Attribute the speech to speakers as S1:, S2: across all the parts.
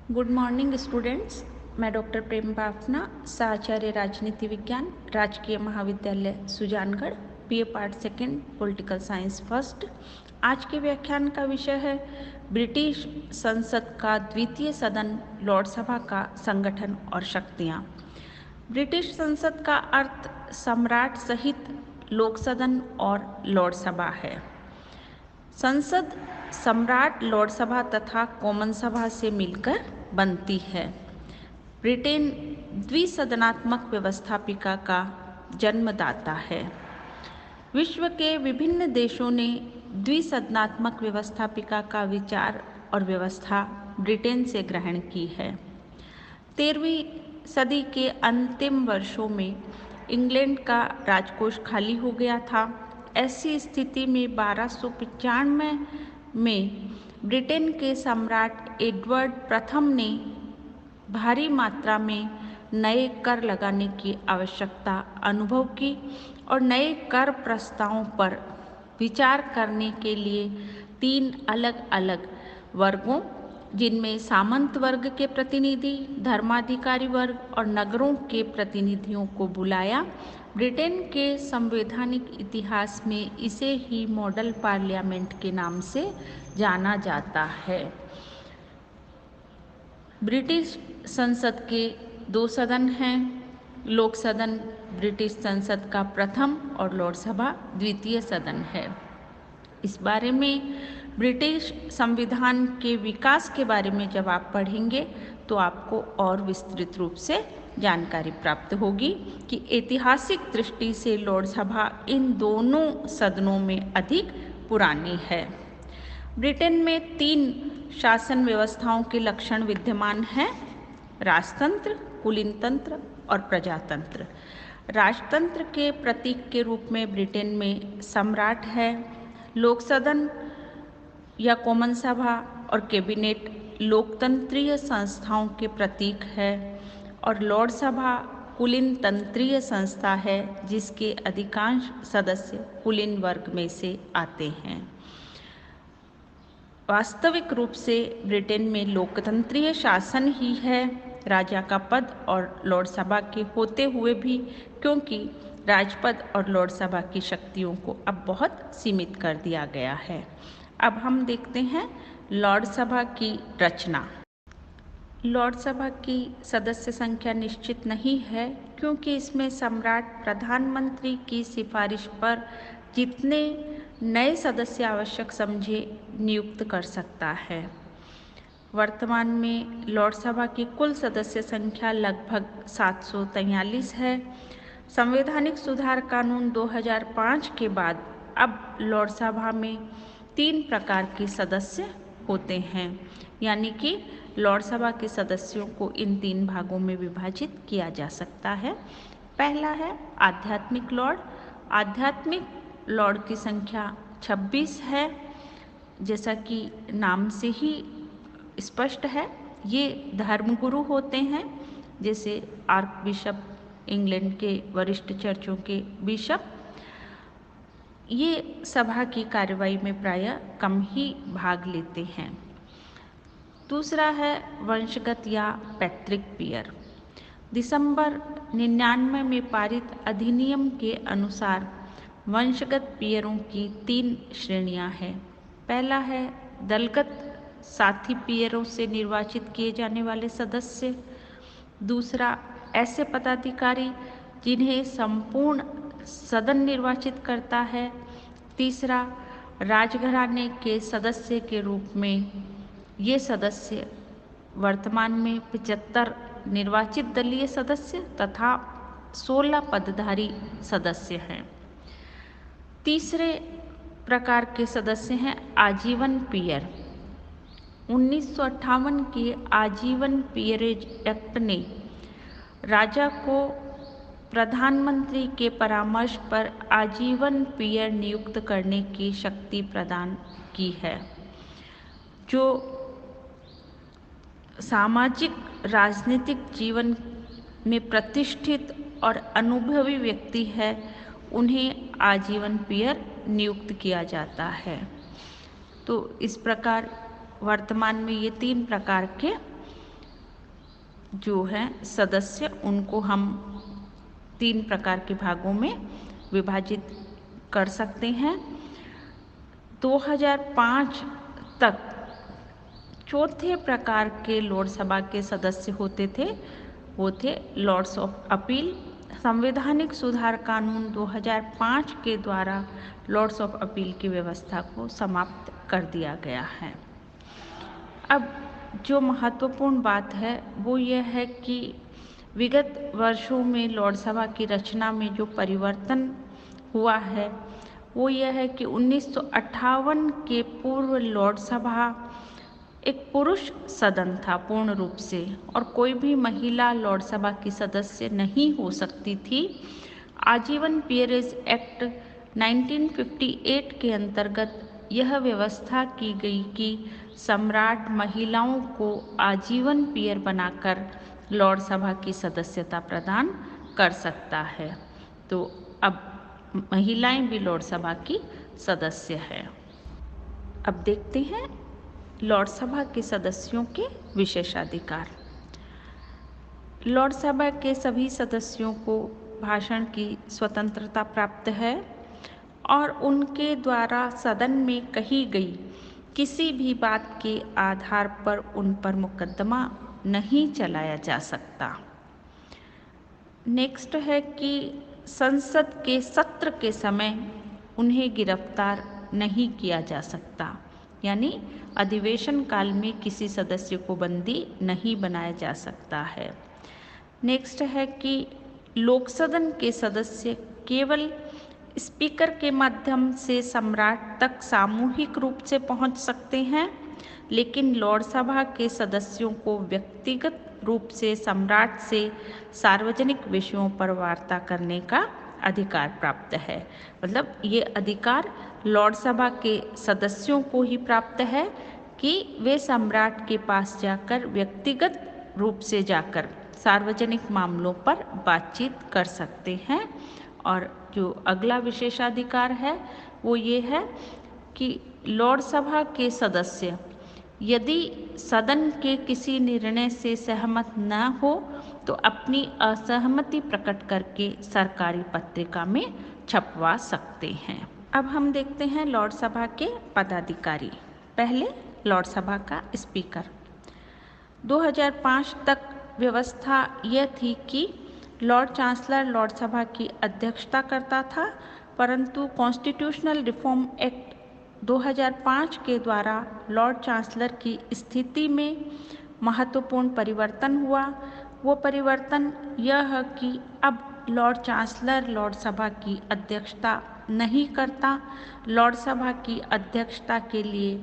S1: Good morning students. मैं doctor प्रेम बाफना, साचार्य राजनीति विज्ञान, राजकीय महाविद्यालय Sujangarh, BA part second, political science first. आज के व्याख्यान का विषय है ब्रिटिश संसद का द्वितीय सदन लॉर्ड सभा का संगठन और शक्तियाँ। ब्रिटिश संसद का अर्थ सम्राट सहित लोक सदन और लॉर्ड सभा है। संसद सम्राट, लॉर्ड सभा तथा कॉमन सभा से मिलकर बनती है। ब्रिटेन द्विसदनात्मक व्यवस्थापिका का जन्मदाता है। विश्व के विभिन्न देशों ने द्विसदनात्मक व्यवस्थापिका का विचार और व्यवस्था ब्रिटेन से ग्रहण की है। 13वीं सदी के अंतिम वर्षों में इंग्लैंड का राजकोष खाली हो गया था। ऐसी स्थिति में 1295 में ब्रिटेन के सम्राट एडवर्ड प्रथम ने भारी मात्रा में नए कर लगाने की आवश्यकता अनुभव की और नए कर प्रस्तावों पर विचार करने के लिए 3 अलग अलग वर्गों, जिनमें सामंत वर्ग के प्रतिनिधि, धर्माधिकारी वर्ग और नगरों के प्रतिनिधियों को बुलाया। ब्रिटेन के संवैधानिक इतिहास में इसे ही मॉडल पार्लियामेंट के नाम से जाना जाता है। ब्रिटिश संसद के 2 सदन हैं। लोक सदन ब्रिटिश संसद का प्रथम और लॉर्ड सभा द्वितीय सदन है। इस बारे में ब्रिटिश संविधान के विकास के बारे में जब आप पढ़ेंगे तो आपको और विस्तृत रूप से जानकारी प्राप्त होगी कि ऐतिहासिक दृष्टि से लॉर्ड सभा इन दोनों सदनों में अधिक पुरानी है। ब्रिटेन में 3 शासन व्यवस्थाओं के लक्षण विद्यमान हैं: राजतंत्र, कुलीन तंत्र और प्रजातंत्र। राजतंत्र के प्रतीक के रूप में ब्रिटेन में सम्राट है। लोक सदन या कॉमन सभा और कैबिनेट लोकतंत्रीय संस्थाओं के प्रतीक है और लॉर्ड सभा कुलीन तंत्रीय संस्था है जिसके अधिकांश सदस्य कुलीन वर्ग में से आते हैं। वास्तविक रूप से ब्रिटेन में लोकतंत्रीय शासन ही है, राजा का पद और लॉर्ड सभा के होते हुए भी, क्योंकि राजपद और लॉर्ड सभा की शक्तियों को अब बहुत सीमित कर दिया गया है। अब हम देखते हैं लॉर्ड सभा की रचना। लॉर्ड सभा की सदस्य संख्या निश्चित नहीं है, क्योंकि इसमें सम्राट प्रधानमंत्री की सिफारिश पर जितने नए सदस्य आवश्यक समझे नियुक्त कर सकता है। वर्तमान में लॉर्ड सभा की कुल सदस्य संख्या लगभग 743 है। संवैधानिक सुधार कानून 2005 के बाद अब लॉर्ड सभा में 3 प्रकार के सदस्य होते हैं, यानी कि लॉर्ड सभा के सदस्यों को इन 3 भागों में विभाजित किया जा सकता है। पहला है आध्यात्मिक लॉर्ड। आध्यात्मिक लॉर्ड की संख्या 26 है। जैसा कि नाम से ही स्पष्ट है, ये धर्मगुरु होते हैं, जैसे आर्क बिशप, इंग्लैंड के वरिष्ठ चर्चों के बिशप। ये सभा की कार्यवाही में प्रायः कम ही भाग लेते हैं। दूसरा है वंशगत या पैतृक पीयर। दिसंबर 99 में पारित अधिनियम के अनुसार वंशगत पीयरों की 3 श्रेणियां हैं। पहला है दलगत साथी पीयरों से निर्वाचित किए जाने वाले सदस्य। दूसरा ऐसे पदाधिकारी जिन्हें संपूर्ण सदन निर्वाचित करता है। तीसरा राजघराने के सदस्य के रूप में ये सदस्य वर्तमान में 75 निर्वाचित दलीय सदस्य तथा 16 पदधारी सदस्य हैं। तीसरे प्रकार के सदस्य हैं आजीवन पीयर। 1958 के आजीवन पीयरेज एक्ट ने राजा को प्रधानमंत्री के परामर्श पर आजीवन पीयर नियुक्त करने की शक्ति प्रदान की है। जो सामाजिक राजनीतिक जीवन में प्रतिष्ठित और अनुभवी व्यक्ति है, उन्हें आजीवन पीयर नियुक्त किया जाता है। तो इस प्रकार वर्तमान में ये 3 प्रकार के जो हैं सदस्य, उनको हम 3 प्रकार के भागों में विभाजित कर सकते हैं। 2005 तक चौथे प्रकार के लोकसभा के सदस्य होते थे, वो थे लॉर्ड्स ऑफ अपील। संवैधानिक सुधार कानून 2005 के द्वारा लॉर्ड्स ऑफ अपील की व्यवस्था को समाप्त कर दिया गया है। अब जो महत्वपूर्ण बात है वो ये है कि विगत वर्षों में लोकसभा की रचना में जो परिवर्तन हुआ है वो यह है कि 1958 के पूर्व लोकसभा एक पुरुष सदन था पूर्ण रूप से, और कोई भी महिला लोकसभा की सदस्य नहीं हो सकती थी। आजीवन पीयरेज एक्ट 1958 के अंतर्गत यह व्यवस्था की गई कि सम्राट महिलाओं को आजीवन पीयर बनाकर लोकसभा की सदस्यता प्रदान कर सकता है। तो अब महिलाएं भी लोकसभा की सदस्य हैं। अब देखते हैं लोकसभा के सदस्यों के विशेषाधिकार। लोकसभा के सभी सदस्यों को भाषण की स्वतंत्रता प्राप्त है और उनके द्वारा सदन में कही गई किसी भी बात के आधार पर उन पर मुकदमा नहीं चलाया जा सकता। नेक्स्ट है कि संसद के सत्र के समय उन्हें गिरफ्तार नहीं किया जा सकता, यानी अधिवेशन काल में किसी सदस्य को बंदी नहीं बनाया जा सकता है। नेक्स्ट है कि लोकसदन के सदस्य केवल स्पीकर के माध्यम से सम्राट तक सामूहिक रूप से पहुंच सकते हैं, लेकिन लोकसभा के सदस्यों को व्यक्तिगत रूप से सम्राट से सार्वजनिक विषयों पर वार्ता करने का अधिकार प्राप्त है। मतलब ये अधिकार लोकसभा के सदस्यों को ही प्राप्त है कि वे सम्राट के पास जाकर व्यक्तिगत रूप से जाकर सार्वजनिक मामलों पर बातचीत कर सकते हैं। और जो अगला विशेषाधिकार है वो ये है कि लोकसभा के सदस्य यदि सदन के किसी निर्णय से सहमत न हो तो अपनी असहमति प्रकट करके सरकारी पत्रिका में छपवा सकते हैं। अब हम देखते हैं लोकसभा के पदाधिकारी। पहले लोकसभा का स्पीकर। 2005 तक व्यवस्था यह थी कि लॉर्ड चांसलर लोकसभा की अध्यक्षता करता था, परंतु कॉन्स्टिट्यूशनल रिफॉर्म एक्ट 2005 के द्वारा लॉर्ड चांसलर की स्थिति में महत्वपूर्ण परिवर्तन हुआ। वो परिवर्तन यह है कि अब लॉर्ड चांसलर लोकसभा की अध्यक्षता नहीं करता। लोकसभा की अध्यक्षता के लिए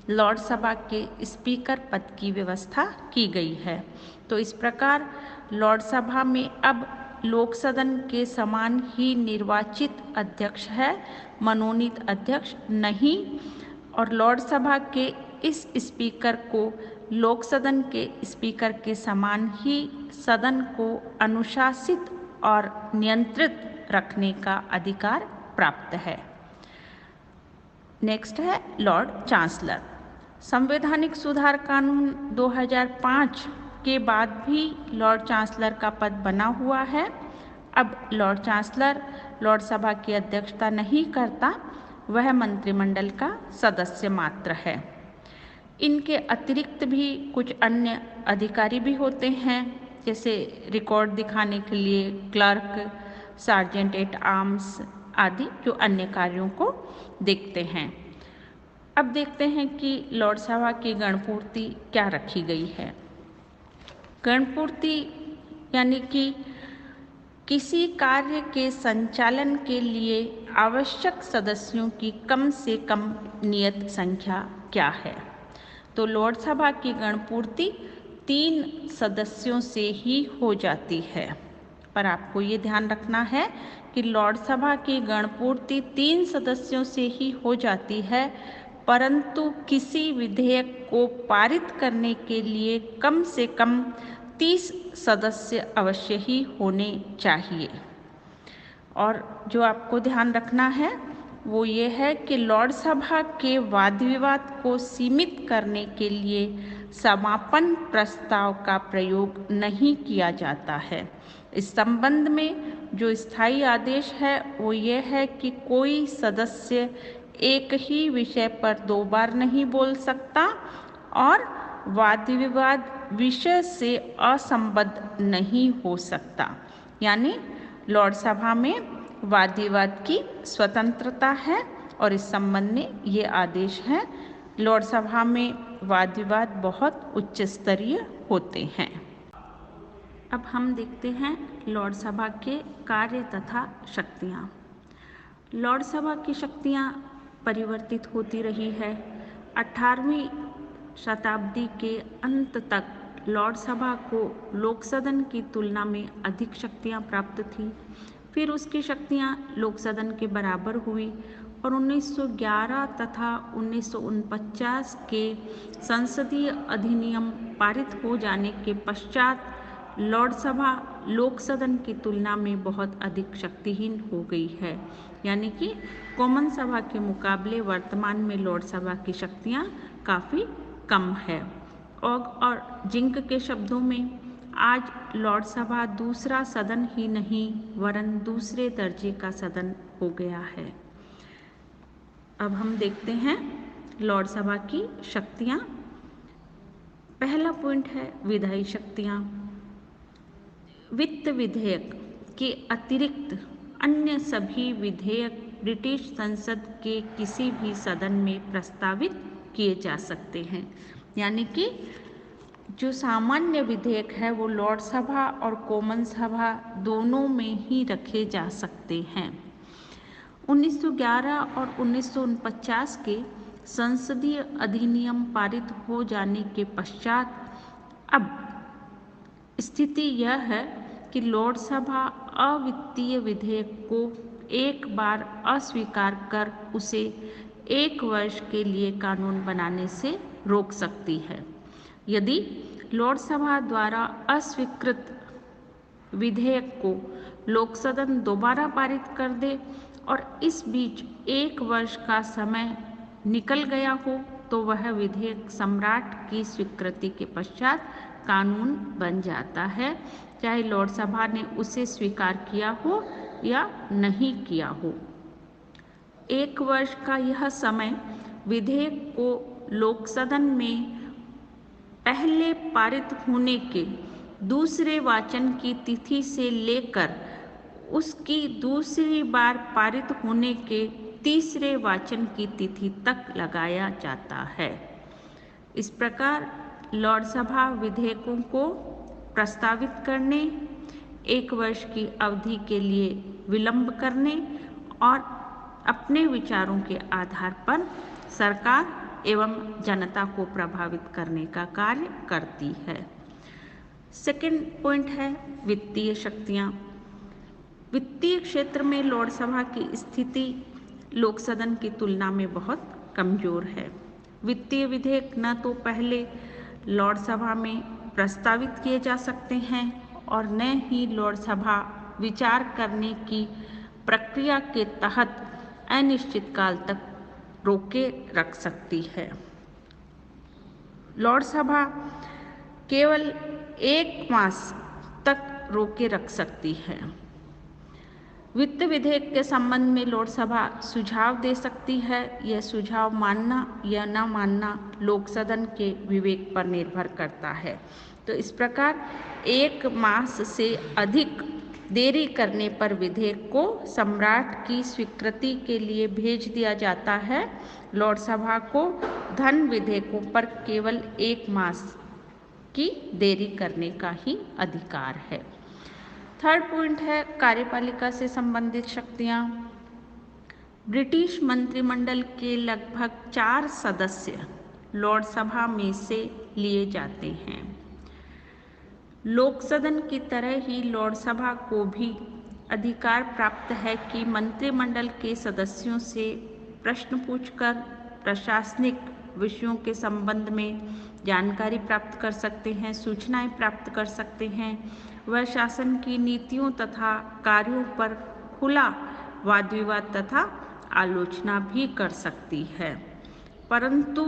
S1: लोकसभा के स्पीकर पद की व्यवस्था की गई है। तो इस प्रकार लोकसभा में अब लोकसदन के समान ही निर्वाचित अध्यक्ष है, मनोनीत अध्यक्ष नहीं। और लोकसभा के इस स्पीकर को लोकसदन के स्पीकर के समान ही सदन को अनुशासित और नियंत्रित रखने का अधिकार प्राप्त है। नेक्स्ट है लॉर्ड चांसलर। संवैधानिक सुधार कानून 2005 के बाद भी लॉर्ड चांसलर का पद बना हुआ है। अब लॉर्ड चांसलर लोकसभा की अध्यक्षता नहीं करता, वह मंत्रिमंडल का सदस्य मात्र है। इनके अतिरिक्त भी कुछ अन्य अधिकारी भी होते हैं, जैसे रिकॉर्ड दिखाने के लिए क्लर्क, सार्जेंट एट आर्म्स आदि, जो अन्य कार्यों को देखते हैं। अब देखते हैं कि लोकसभा की गणपूर्ति क्या रखी गई है। गणपूर्ति यानी कि किसी कार्य के संचालन के लिए आवश्यक सदस्यों की कम से कम नियत संख्या क्या है। तो लोकसभा की गणपूर्ति 3 सदस्यों से ही हो जाती है। पर आपको ये ध्यान रखना है कि लोकसभा की गणपूर्ति 3 सदस्यों से ही हो जाती है, परंतु किसी विधेयक को पारित करने के लिए कम से कम 30 सदस्य अवश्य ही होने चाहिए। और जो आपको ध्यान रखना है वो ये है कि लोकसभा के वाद विवाद को सीमित करने के लिए समापन प्रस्ताव का प्रयोग नहीं किया जाता है। इस संबंध में जो स्थायी आदेश है वो ये है कि कोई सदस्य एक ही विषय पर 2 बार नहीं बोल सकता और वाद विवाद विषय से असंबद्ध नहीं हो सकता। यानी लॉर्ड सभा में वाद विवाद की स्वतंत्रता है और इस संबंध में ये आदेश है। लॉर्ड सभा में वाद विवाद बहुत उच्च स्तरीय होते हैं। अब हम देखते हैं लॉर्ड सभा के कार्य तथा शक्तियाँ। लॉर्ड सभा की शक्तियाँ परिवर्तित होती रही है। 18वीं शताब्दी के अंत तक लॉर्ड सभा को लोक सदन की तुलना में अधिक शक्तियाँ प्राप्त थी। फिर उसकी शक्तियाँ लोक सदन के बराबर हुई और 1911 तथा 1949 के संसदीय अधिनियम पारित हो जाने के पश्चात लॉर्ड सभा लोक सदन की तुलना में बहुत अधिक शक्तिहीन हो गई है। यानी कि कॉमन सभा के मुकाबले वर्तमान में लॉर्ड सभा की शक्तियाँ काफ़ी कम है। ऑग और जिंक के शब्दों में आज लॉर्ड सभा दूसरा सदन ही नहीं वरन दूसरे दर्जे का सदन हो गया है। अब हम देखते हैं लॉर्ड सभा की शक्तियाँ। पहला पॉइंट है विधायी शक्तियाँ। वित्त विधेयक के अतिरिक्त अन्य सभी विधेयक ब्रिटिश संसद के किसी भी सदन में प्रस्तावित किए जा सकते हैं। यानी कि जो सामान्य विधेयक है वो लॉर्ड सभा और कॉमन सभा दोनों में ही रखे जा सकते हैं। 1911 और 1949 के संसदीय अधिनियम पारित हो जाने के पश्चात अब स्थिति यह है कि लॉर्ड सभा अवित्तीय विधेयक को एक बार अस्वीकार कर उसे 1 वर्ष के लिए कानून बनाने से रोक सकती है। यदि लॉर्ड सभा द्वारा अस्वीकृत विधेयक को लोक सदन दोबारा पारित कर दे और इस बीच 1 वर्ष का समय निकल गया हो तो वह विधेयक सम्राट की स्वीकृति के पश्चात कानून बन जाता है, चाहे लॉर्ड सभा ने उसे स्वीकार किया हो या नहीं किया हो। 1 वर्ष का यह समय विधेयक को लोक सदन में पहले पारित होने के दूसरे वाचन की तिथि से लेकर उसकी दूसरी बार पारित होने के तीसरे वाचन की तिथि तक लगाया जाता है। इस प्रकार लॉर्ड सभा विधेयकों को प्रस्तावित करने, 1 वर्ष की अवधि के लिए विलंब करने और अपने विचारों के आधार पर सरकार एवं जनता को प्रभावित करने का कार्य करती है। सेकंड पॉइंट है वित्तीय शक्तियाँ। वित्तीय क्षेत्र में लॉर्ड सभा की स्थिति लोक सदन की तुलना में बहुत कमजोर है। वित्तीय विधेयक न तो पहले लॉर्ड सभा में प्रस्तावित किए जा सकते हैं और न ही लॉर्ड सभा विचार करने की प्रक्रिया के तहत अनिश्चित काल तक रोके रख सकती है। लॉर्ड सभा केवल 1 मास तक रोके रख सकती है। वित्त विधेयक के संबंध में लॉर्ड सभा सुझाव दे सकती है। यह सुझाव मानना या न मानना लोक सदन के विवेक पर निर्भर करता है। तो इस प्रकार 1 मास से अधिक देरी करने पर विधेयक को सम्राट की स्वीकृति के लिए भेज दिया जाता है। लॉर्ड सभा को धन विधेयकों पर केवल 1 मास की देरी करने का ही अधिकार है। थर्ड पॉइंट है कार्यपालिका से संबंधित शक्तियाँ। ब्रिटिश मंत्रिमंडल के लगभग 4 सदस्य लॉर्ड सभा में से लिए जाते हैं। लोक सदन की तरह ही लॉर्ड सभा को भी अधिकार प्राप्त है कि मंत्रिमंडल के सदस्यों से प्रश्न पूछकर प्रशासनिक विषयों के संबंध में जानकारी प्राप्त कर सकते हैं, सूचनाएं प्राप्त कर सकते हैं। वह शासन की नीतियों तथा कार्यों पर खुला वाद विवाद तथा आलोचना भी कर सकती है। परंतु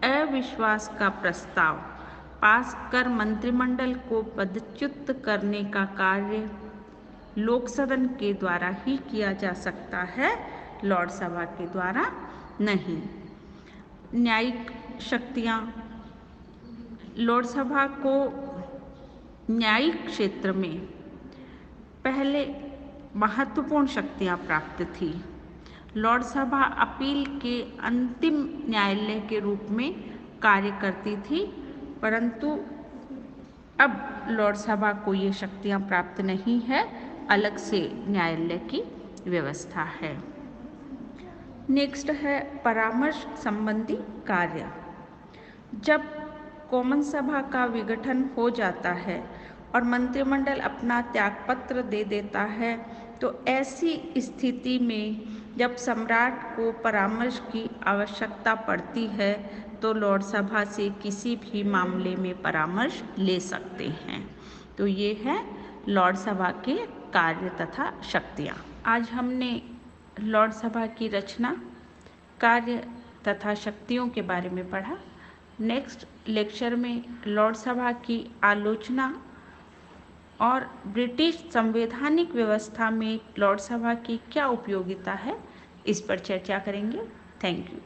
S1: अविश्वास का प्रस्ताव पास कर मंत्रिमंडल को पदच्युत करने का कार्य लोक सदन के द्वारा ही किया जा सकता है, लॉर्ड सभा के द्वारा नहीं। न्यायिक शक्तियाँ, लॉर्ड सभा को न्यायिक क्षेत्र में पहले महत्वपूर्ण शक्तियाँ प्राप्त थी। लॉर्ड सभा अपील के अंतिम न्यायालय के रूप में कार्य करती थी, परंतु अब लॉर्ड सभा को ये शक्तियाँ प्राप्त नहीं है, अलग से न्यायालय की व्यवस्था है। नेक्स्ट है परामर्श संबंधी कार्य। जब कॉमन सभा का विघटन हो जाता है और मंत्रिमंडल अपना त्यागपत्र दे देता है, तो ऐसी स्थिति में जब सम्राट को परामर्श की आवश्यकता पड़ती है तो लॉर्ड सभा से किसी भी मामले में परामर्श ले सकते हैं। तो ये है लॉर्ड सभा के कार्य तथा शक्तियाँ। आज हमने लॉर्ड सभा की रचना, कार्य तथा शक्तियों के बारे में पढ़ा। नेक्स्ट लेक्चर में लॉर्ड सभा की आलोचना और ब्रिटिश संवैधानिक व्यवस्था में लॉर्ड सभा की क्या उपयोगिता है, इस पर चर्चा करेंगे। Thank you.